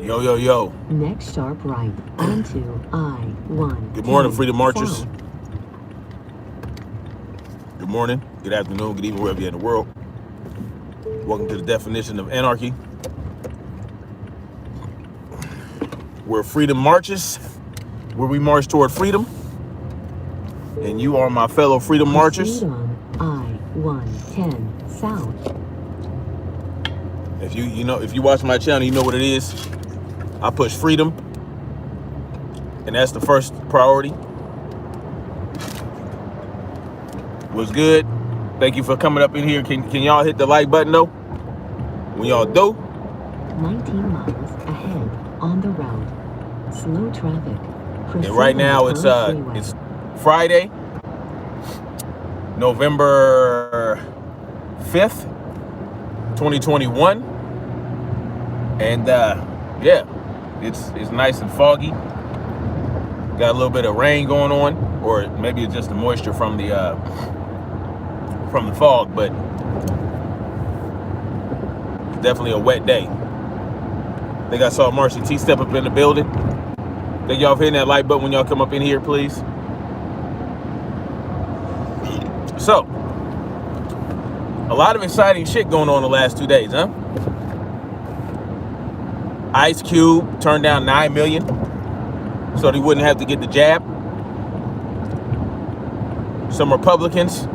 Yo, yo, yo. Next sharp right onto I-1. Good morning, Freedom Marchers. South. Good morning, good afternoon, good evening, wherever you're in the world. Welcome to the definition of anarchy, where freedom marches, where we march toward freedom. And you are my fellow freedom marchers. Proceed on I-110 South. If you watch my channel, you know what it is. I push freedom, and that's the first priority. What's good? Thank you for coming up in here. Can y'all hit the like button though? When y'all do. 19 miles ahead on the route. Slow traffic. Proceed And right now on it's Friday, November 5th, 2021. And yeah, it's nice and foggy. Got a little bit of rain going on, or maybe it's just the moisture from the fog, but definitely a wet day. I think I saw Marcy T step up in the building. Thank y'all for hitting that like button when y'all come up in here, please. So, a lot of exciting shit going on the last 2 days, huh? Ice Cube turned down $9 million so he wouldn't have to get the jab. Some Republicans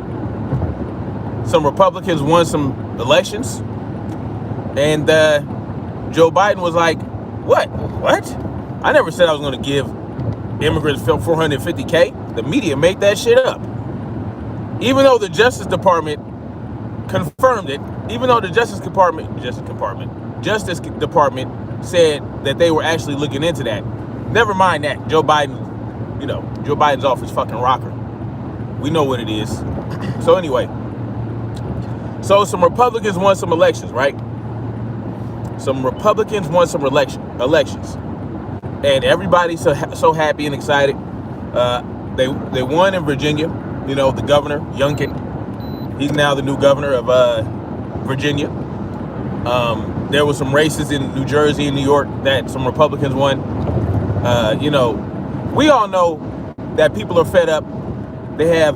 won some elections, and Joe Biden was like, what? I never said I was going to give immigrants $450K. The media made that shit up. Even though the Justice Department confirmed it, even though the Justice Department said that they were actually looking into that. Never mind that. Joe Biden's off his fucking rocker. We know what it is. So anyway, so some Republicans won some elections, right? Some Republicans won some elections. And everybody's so happy and excited. They won in Virginia. You know, the governor, Youngkin, he's now the new governor of Virginia. There was some races in New Jersey and New York that some Republicans won. We all know that people are fed up. They have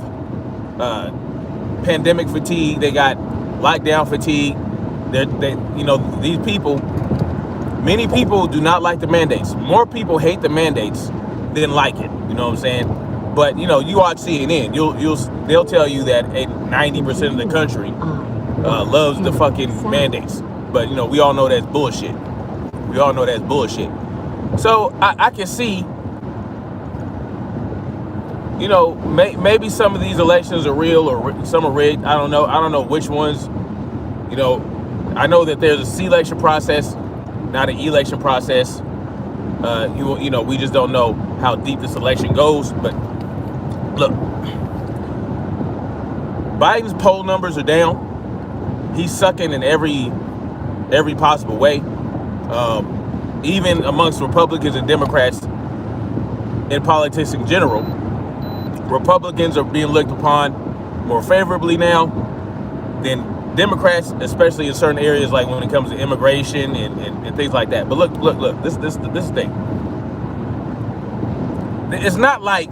pandemic fatigue. They got lockdown fatigue. These people, many people do not like the mandates. More people hate the mandates than like it. You know what I'm saying? But you watch CNN, they'll tell you that 90% of the country loves the fucking mandates. But we all know that's bullshit. So I can see, maybe some of these elections are real or some are rigged. I don't know which ones. I know that there's a selection process, not an election process. We just don't know how deep this election goes. But look, Biden's poll numbers are down. He's sucking in every possible way. Even amongst Republicans and Democrats in politics in general, Republicans are being looked upon more favorably now than Democrats, especially in certain areas like when it comes to immigration and things like that. But look, this thing. It's not like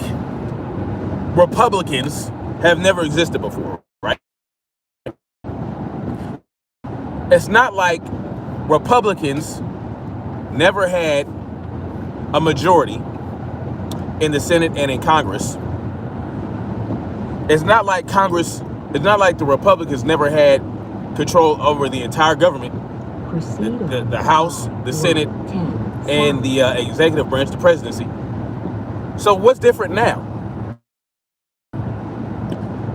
Republicans have never existed before, right? It's not like Republicans never had a majority in the Senate and in Congress. It's not like the Republicans never had control over the entire government, the House, the Senate, and the executive branch, the presidency. So what's different now?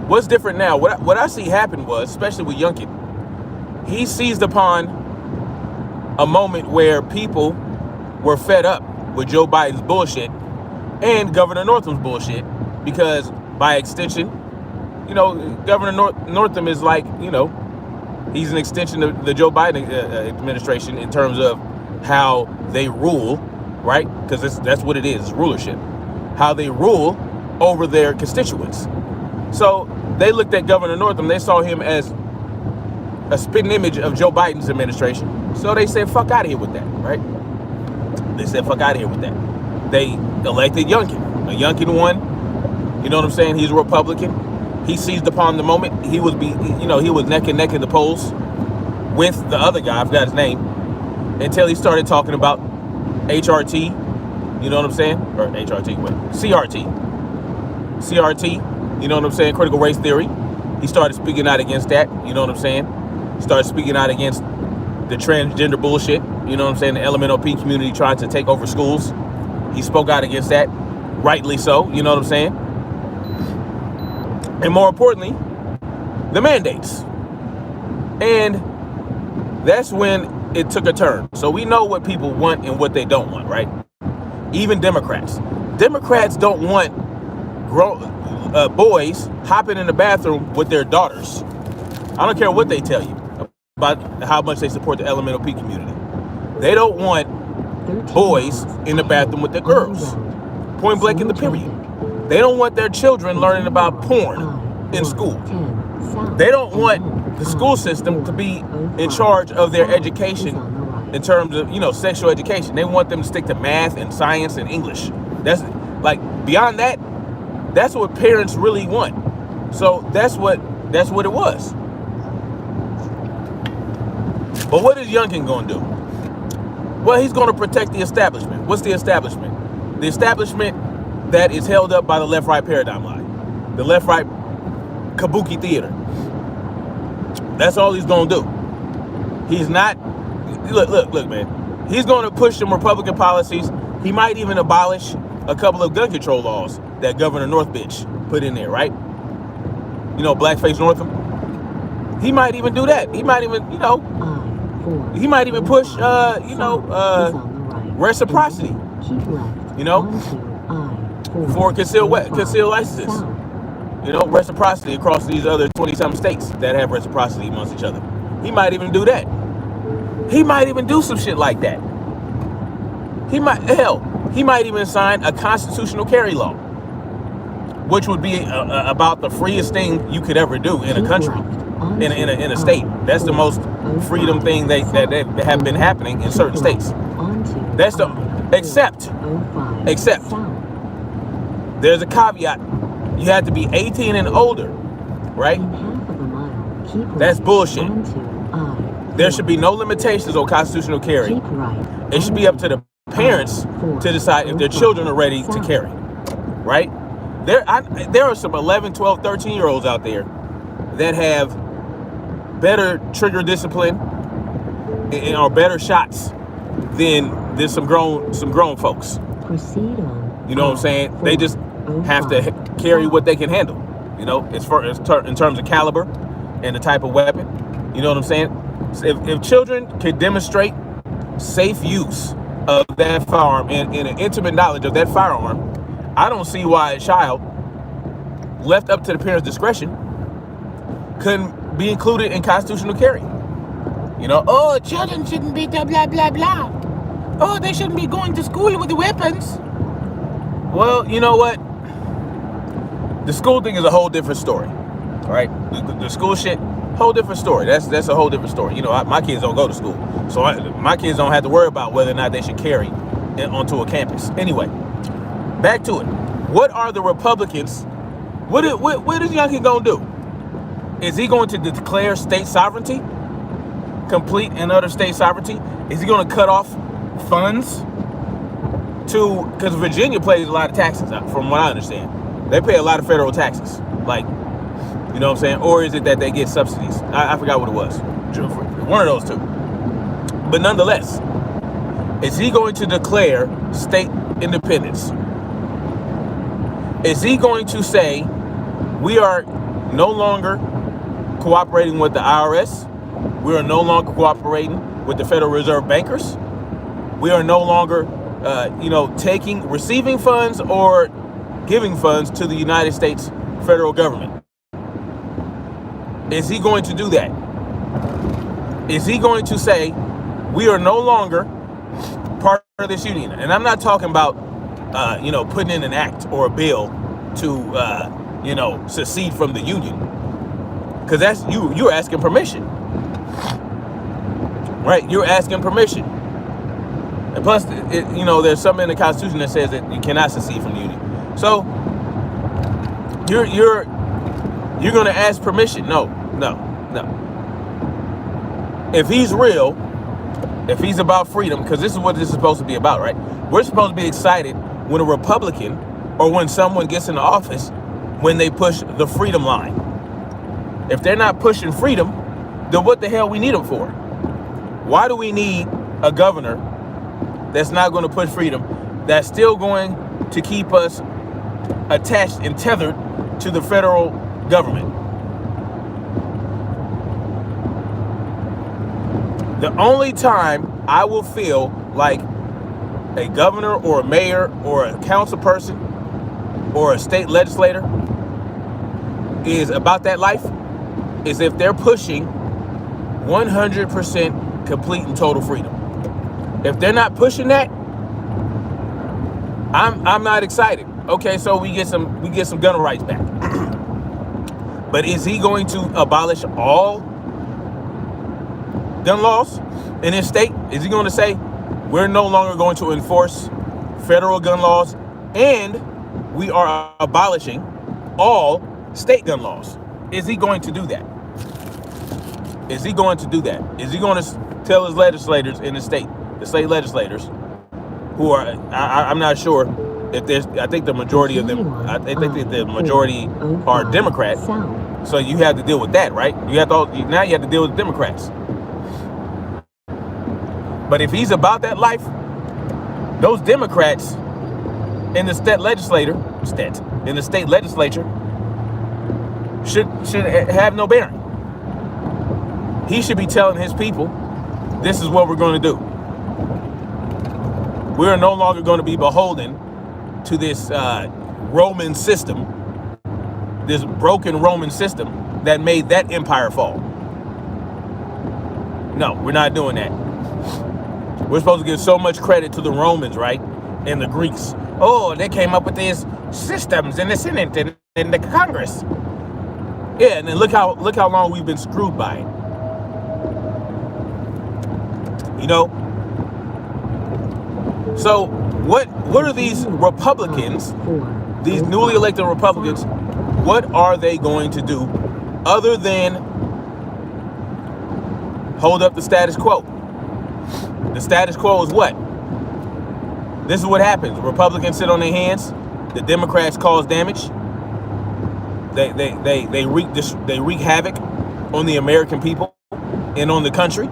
What I see happen was, especially with Youngkin, he seized upon a moment where people were fed up with Joe Biden's bullshit and Governor Northam's bullshit, because by extension, Governor Northam is like, he's an extension of the Joe Biden administration in terms of how they rule, right? Because that's what it is, it's rulership. How they rule over their constituents. So they looked at Governor Northam, they saw him as a spitting image of Joe Biden's administration. So they said, fuck out of here with that, right? They said, fuck out of here with that. They elected Youngkin. Youngkin won. You know what I'm saying? He's a Republican. He seized upon the moment. He was neck and neck in the polls with the other guy, I forgot his name, until he started talking about HRT. You know what I'm saying? Or HRT, wait, CRT. You know what I'm saying? Critical race theory. He started speaking out against that. You know what I'm saying? Started speaking out against the transgender bullshit. You know what I'm saying? The LMNOP community trying to take over schools. He spoke out against that. Rightly so. You know what I'm saying? And more importantly, the mandates. And that's when it took a turn. So we know what people want and what they don't want, right? Even Democrats. Democrats don't want boys hopping in the bathroom with their daughters. I don't care what they tell you about how much they support the LMNOP community. They don't want boys in the bathroom with their girls. Point blank in the period. They don't want their children learning about porn in school. They don't want the school system to be in charge of their education in terms of, sexual education. They want them to stick to math and science and English. That's like, beyond that, that's what parents really want. So that's what it was. But what is Youngkin going to do? Well, he's going to protect the establishment. What's the establishment? The establishment that is held up by the left-right paradigm line. The left-right kabuki theater. That's all he's going to do. He's not, look, man. He's going to push some Republican policies. He might even abolish a couple of gun control laws that Governor North bitch put in there, right? Blackface Northam. He might even do that. He might even, he might even push, reciprocity, for concealed licenses. Reciprocity across these other 20-something states that have reciprocity amongst each other. He might even do that. He might even do some shit like that. He might even sign a constitutional carry law, which would be about the freest thing you could ever do in a country, in a state. That's the most freedom thing that have been happening in certain states. That's the except there's a caveat. You have to be 18 and older, right? That's bullshit. There should be no limitations on constitutional carry. It should be up to the parents to decide if their children are ready to carry, right? There are some 11, 12, 13-year-olds out there that have better trigger discipline and are better shots than some grown folks. Proceed on. You know what I'm saying? They just have to carry what they can handle. As far as in terms of caliber and the type of weapon. You know what I'm saying? So if children can demonstrate safe use of that firearm and an intimate knowledge of that firearm, I don't see why a child left up to the parents' discretion couldn't be included in constitutional carry. Children shouldn't be blah, blah, blah, blah. Oh, they shouldn't be going to school with weapons. Well, you know what? The school thing is a whole different story, right? The school shit, whole different story. That's a whole different story. My kids don't go to school, so my kids don't have to worry about whether or not they should carry onto a campus. Anyway, back to it. What are the Republicans? What is Youngkin gonna do? Is he going to declare state sovereignty, complete and utter state sovereignty? Is he going to cut off funds because Virginia pays a lot of taxes, from what I understand. They pay a lot of federal taxes, you know what I'm saying? Or is it that they get subsidies? I forgot what it was. One of those two. But nonetheless, is he going to declare state independence? Is he going to say, we are no longer cooperating with the IRS? We are no longer cooperating with the Federal Reserve bankers? We are no longer, receiving funds or giving funds to the United States federal government? Is he going to do that? Is he going to say, we are no longer part of this union? And I'm not talking about, putting in an act or a bill to, secede from the union. Because that's you're asking permission. Right? You're asking permission. And plus, there's something in the Constitution that says that you cannot secede from the Union. So you're going to ask permission? No. If he's real, if he's about freedom, because this is what this is supposed to be about, right? We're supposed to be excited when a Republican or when someone gets into office when they push the freedom line. If they're not pushing freedom, then what the hell we need them for? Why do we need a governor that's not going to push freedom, that's still going to keep us attached and tethered to the federal government? The only time I will feel like a governor or a mayor or a council person or a state legislator is about that life is if they're pushing 100% complete and total freedom. If they're not pushing that, I'm not excited. Okay, so we get some gun rights back. But is he going to abolish all gun laws in his state? Is he going to say we're no longer going to enforce federal gun laws and we are abolishing all state gun laws? Is he going to do that? Is he going to do that? Is he going to tell his legislators in the state legislators, who are, I'm not sure if there's, I think the majority of them, I think that the majority are Democrats. So you have to deal with that, right? Now you have to deal with the Democrats. But if he's about that life, those Democrats in the state legislature should have no bearing. He should be telling his people, this is what we're going to do. We're no longer going to be beholden to this Roman system, this broken Roman system that made that empire fall. No, we're not doing that. We're supposed to give so much credit to the Romans, right? And the Greeks. Oh, they came up with these systems in the Senate and in the Congress. Yeah, and then look how long we've been screwed by it. So what are these Republicans, these newly elected Republicans, what are they going to do other than hold up the status quo? The status quo is what? This is what happens. Republicans sit on their hands. The Democrats cause damage. They wreak havoc on the American people and on the country.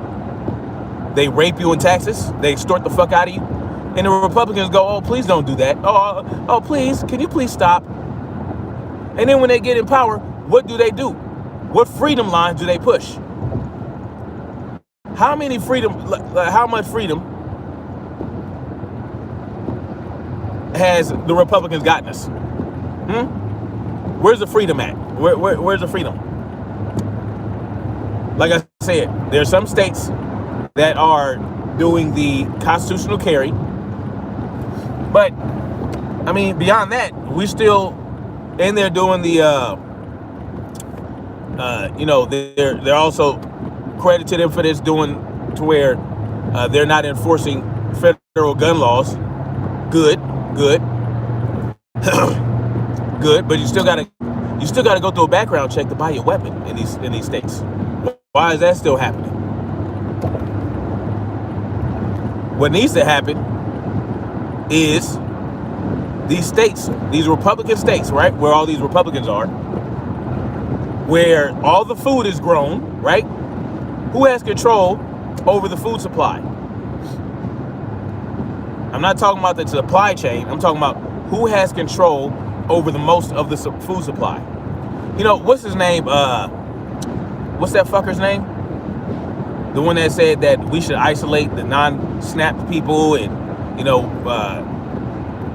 They rape you in taxes. They extort the fuck out of you. And the Republicans go, oh, please don't do that. Oh, please, can you please stop? And then when they get in power, what do? What freedom lines do they push? How much freedom has the Republicans gotten us? Where's the freedom at? Where's the freedom? Like I said, there are some states that are doing the constitutional carry. But, I mean, beyond that, we still in there doing the, they're also credit to them for this, doing to where they're not enforcing federal gun laws. Good. Good, but you still gotta go through a background check to buy your weapon in these states. Why is that still happening? What needs to happen is these states, these Republican states, right, where all these Republicans are, where all the food is grown, right? Who has control over the food supply? I'm not talking about the supply chain. I'm talking about who has control over the most of the food supply. What's his name? What's that fucker's name? The one that said that we should isolate the non-SNAP people and,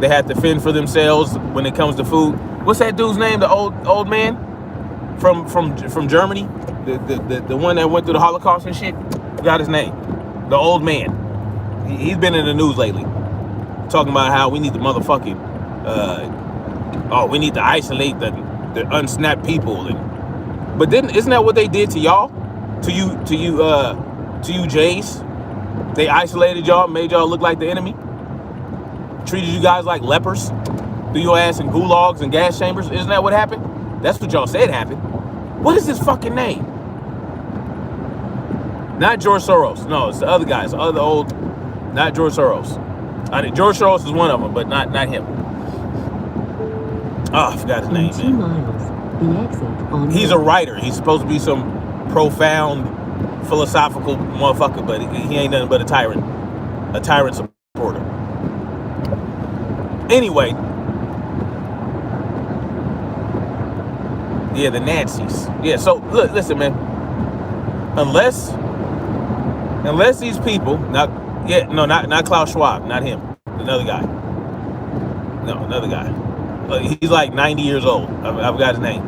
they have to fend for themselves when it comes to food. What's that dude's name? The old man from Germany? The one that went through the Holocaust and shit? Forgot his name. The old man. He's been in the news lately. Talking about how we need to motherfucking, we need to isolate the unsnapped people. But isn't that what they did to y'all? To you Jays? They isolated y'all, made y'all look like the enemy, treated you guys like lepers, threw your ass in gulags and gas chambers. Isn't that what happened? That's what y'all said happened. What is his fucking name? Not George Soros. No, it's the other guys. The other old, not George Soros. George Soros is one of them, but not him. Oh, I forgot his name, 2 miles, the exit on He's a writer. He's supposed to be some profound, philosophical motherfucker, but he ain't nothing but a tyrant supporter. Anyway, yeah, the Nazis. Yeah, so look, listen, man. Unless these people, not Klaus Schwab, not him, another guy. No, another guy. He's like 90 years old. I've got his name.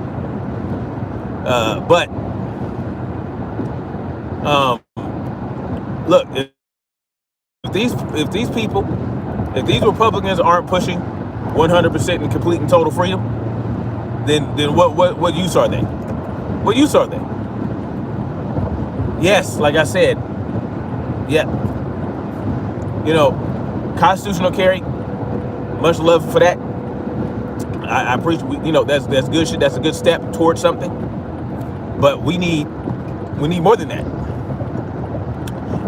Look, if these Republicans aren't pushing 100% and complete and total freedom, then what use are they? What use are they? Yes, like I said, yeah. You know, constitutional carry. Much love for that. I appreciate, that's good shit. That's a good step towards something. But we need more than that.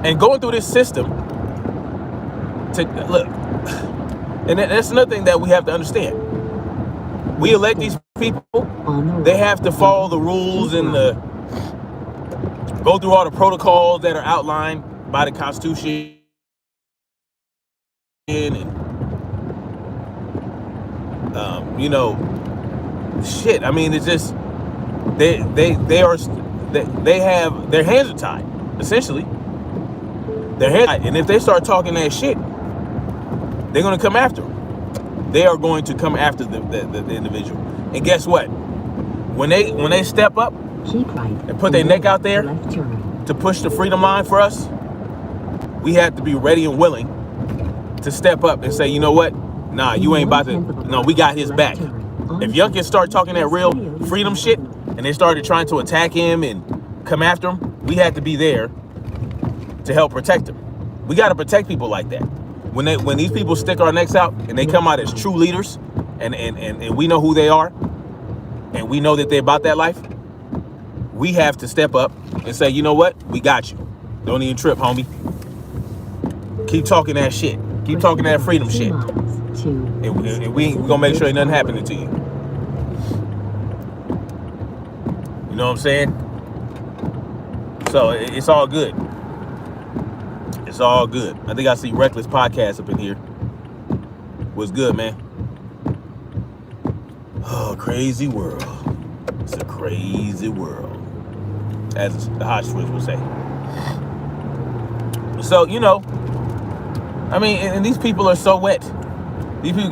And going through this system to look, and that's another thing that we have to understand. We elect these people. They have to follow the rules and go through all the protocols that are outlined by the Constitution. And shit. I mean, it's just they have their hands are tied, essentially. Their hands are tied. And if they start talking that shit, they're gonna come after them. They are going to come after the individual. And guess what? When they step up and put their neck out there to push the freedom line for us, we have to be ready and willing to step up and say, you know what? Nah, you ain't about to. No, we got his back. If Youngkin start talking that real freedom shit and they started trying to attack him and come after him, we had to be there to help protect him. We got to protect people like that. When these people stick our necks out and they come out as true leaders and we know who they are and we know that they're about that life, we have to step up and say, you know what? We got you. Don't even trip, homie. Keep talking that shit. Keep talking that freedom shit. And we gonna make sure ain't nothing happening to you. You know what I'm saying? So it's all good. It's all good. I think I see Reckless Podcast up in here. What's good, man? Oh, crazy world. It's a crazy world, as the Hot Switch would say. So, I mean, and these people are so wet. These people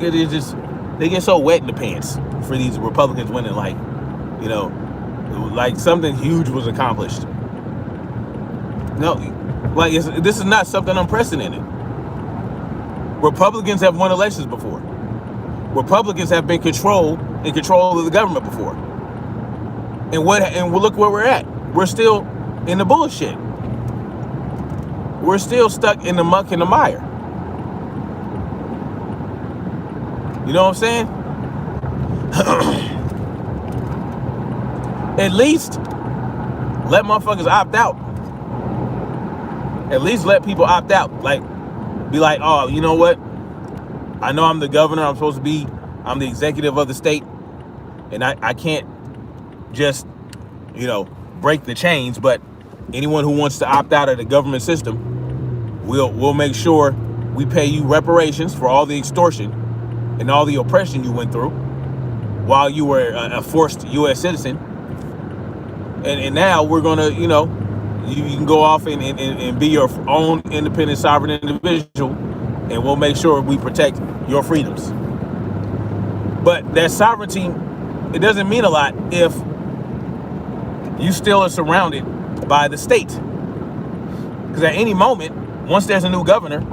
they get so wet in the pants for these Republicans winning, like something huge was accomplished. No, like this is not something unprecedented. Republicans have won elections before. Republicans have been in control of the government before. And look where we're at. We're still in the bullshit. We're still stuck in the muck and the mire. You know what I'm saying? At least let motherfuckers opt out. At least let people opt out. Like, be like, oh, you know what? I know I'm the governor. I'm the executive of the state. And I can't just, break the chains. But anyone who wants to opt out of the government system, we'll make sure we pay you reparations for all the extortion and all the oppression you went through while you were a forced U.S. citizen. And now we're going to, you can go off and be your own independent, sovereign individual, and we'll make sure we protect your freedoms. But that sovereignty, it doesn't mean a lot if you still are surrounded by the state. Because at any moment, once there's a new governor,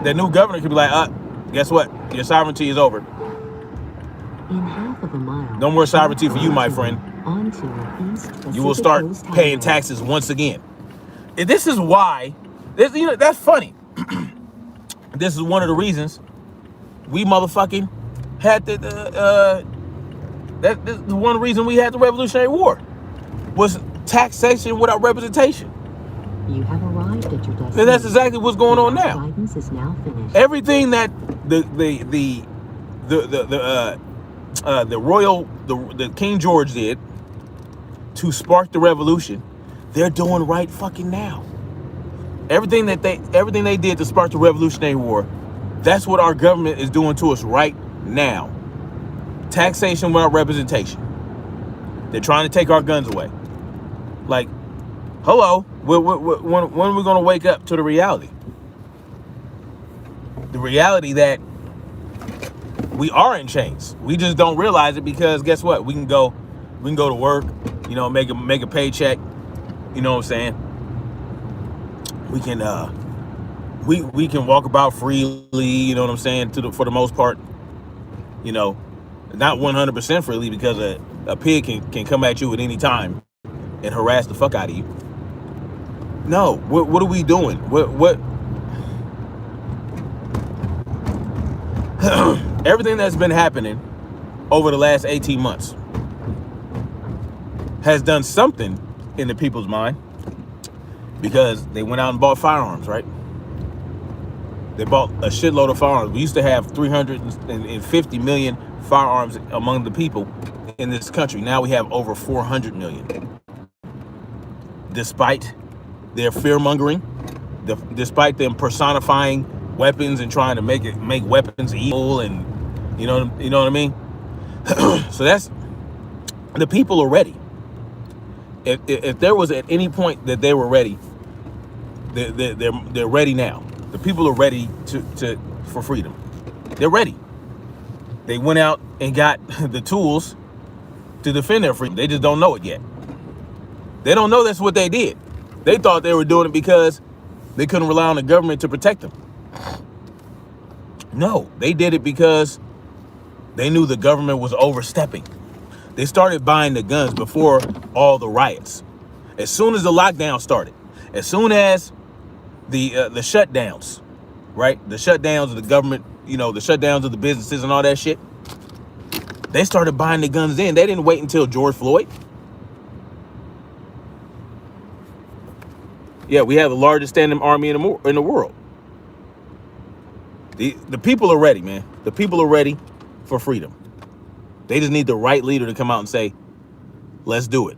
the new governor could be like, guess what? Your sovereignty is over. In half of a mile, no more sovereignty for you, my friend. Onto East Pacific You will start Coast paying Highway. taxes once again. And this is why That's funny. This is one of the reasons we motherfucking had that's the one reason we had the Revolutionary War was taxation without representation. You have arrived at your destination. And that's exactly what's going on now. Guidance is now finished. Everything that the King George did to spark the revolution, they're doing right fucking now. Everything they did to spark the Revolutionary War, that's what our government is doing to us right now. Taxation without representation. They're trying to take our guns away. Like, hello, when are we going to wake up to the reality? The reality that we are in chains. We just don't realize it because guess what? We can go to work, make a paycheck. You know what I'm saying? We can we can walk about freely. You know what I'm saying? For the most part, not 100% freely because a pig can come at you at any time and harass the fuck out of you. No, what are we doing? What? Everything that's been happening over the last 18 months has done something in the people's mind because they went out and bought firearms, right? They bought a shitload of firearms. We used to have 350 million firearms among the people in this country. Now we have over 400 million. Despite their fear-mongering, despite them personifying weapons and trying to make weapons evil, and you know what I mean. So that's the people are ready. If there was at any point that they were ready, they're ready now. The people are ready for freedom. They're ready. They went out and got the tools to defend their freedom. They just don't know it yet. They don't know that's what they did. They thought they were doing it because they couldn't rely on the government to protect them. No, they did it because they knew the government was overstepping. They started buying the guns before all the riots. As soon as the lockdown started, as soon as the shutdowns, right? The shutdowns of the government, the shutdowns of the businesses and all that shit. They started buying the guns then. They didn't wait until George Floyd. Yeah, we have the largest standing army in the world. The people are ready, man. The people are ready for freedom. They just need the right leader to come out and say, let's do it.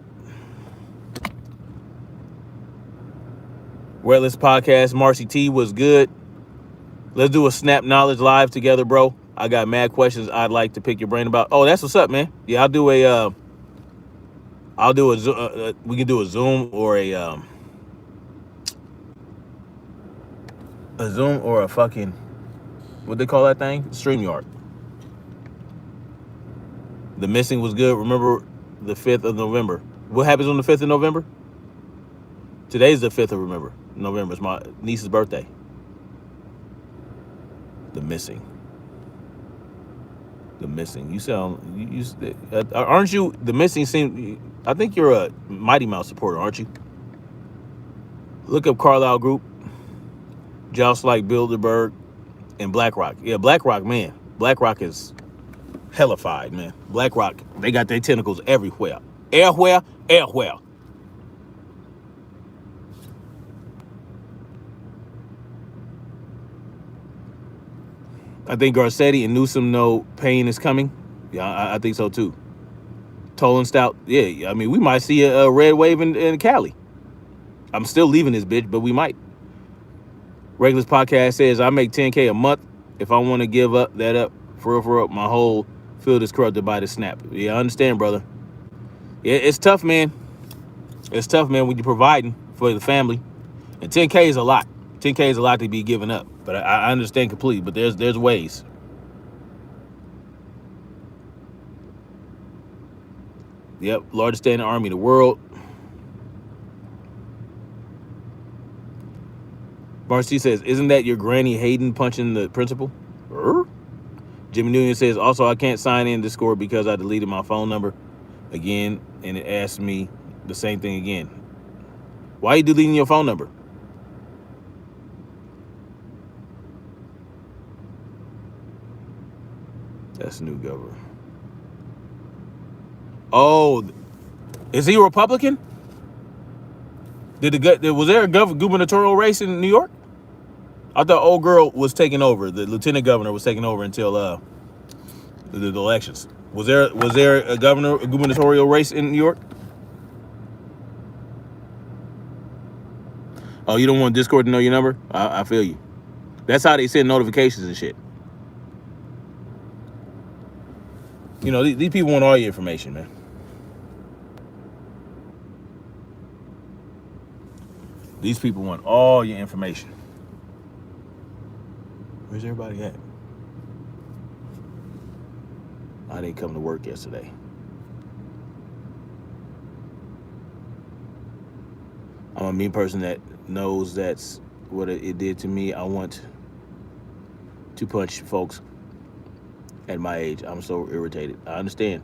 Redless Podcast, Marcy T was good. Let's do a Snap Knowledge Live together, bro. I got mad questions I'd like to pick your brain about. Oh, that's what's up, man. Yeah, we can do a Zoom or a Zoom or a fucking, what they call that thing? StreamYard. The Missing was good. Remember the 5th of November. What happens on the 5th of November? Today's the 5th of November. It's my niece's birthday. The Missing. The Missing. You sound, aren't you? The Missing I think you're a Mighty Mouse supporter, aren't you? Look up Carlisle Group, Joust like Bilderberg, and BlackRock. Yeah, BlackRock, man. BlackRock is hellified, man. BlackRock, they got their tentacles everywhere. Everywhere. I think Garcetti and Newsom know pain is coming. Yeah, I think so too. Tolan Stout, yeah. I mean, we might see a red wave in Cali. I'm still leaving this bitch, but we might. Regulars Podcast says, I make $10K a month. If I want to give that up, for real, my whole field is corrupted by the snap. Yeah, I understand, brother. Yeah, it's tough, man. It's tough, man, when you're providing for the family. And 10K is a lot. 10K is a lot to be given up. But I understand completely. But there's ways. Yep, largest standing army in the world. Marcy says, isn't that your granny Hayden punching the principal? Jimmy Newton says, also, I can't sign in Discord because I deleted my phone number again, and it asked me the same thing again. Why are you deleting your phone number? That's the new governor. Oh, is he a Republican? Was there a gubernatorial race in New York? I thought old girl was taking over. The lieutenant governor was taking over until the elections. Was there a gubernatorial race in New York? Oh, you don't want Discord to know your number? I feel you. That's how they send notifications and shit. You know, these people want all your information, man. These people want all your information. Where's everybody at? I didn't come to work yesterday. I'm a mean person that knows that's what it did to me. I want to punch folks at my age. I'm so irritated. I understand.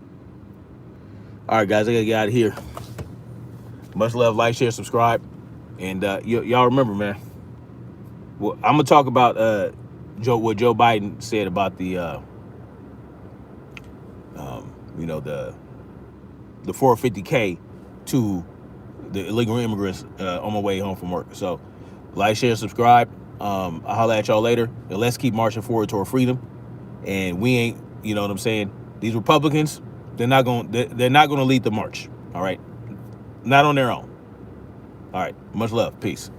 All right, guys, I gotta get out of here. Much love, like, share, subscribe, and y'all remember, man. Well, I'm gonna talk about what Joe Biden said about the the 450K to the illegal immigrants on my way home from work. So, like, share, subscribe. I'll holler at y'all later, and let's keep marching forward toward freedom. And we ain't, you know what I'm saying? These Republicans, they're not gonna lead the march. All right, not on their own. All right, much love, peace.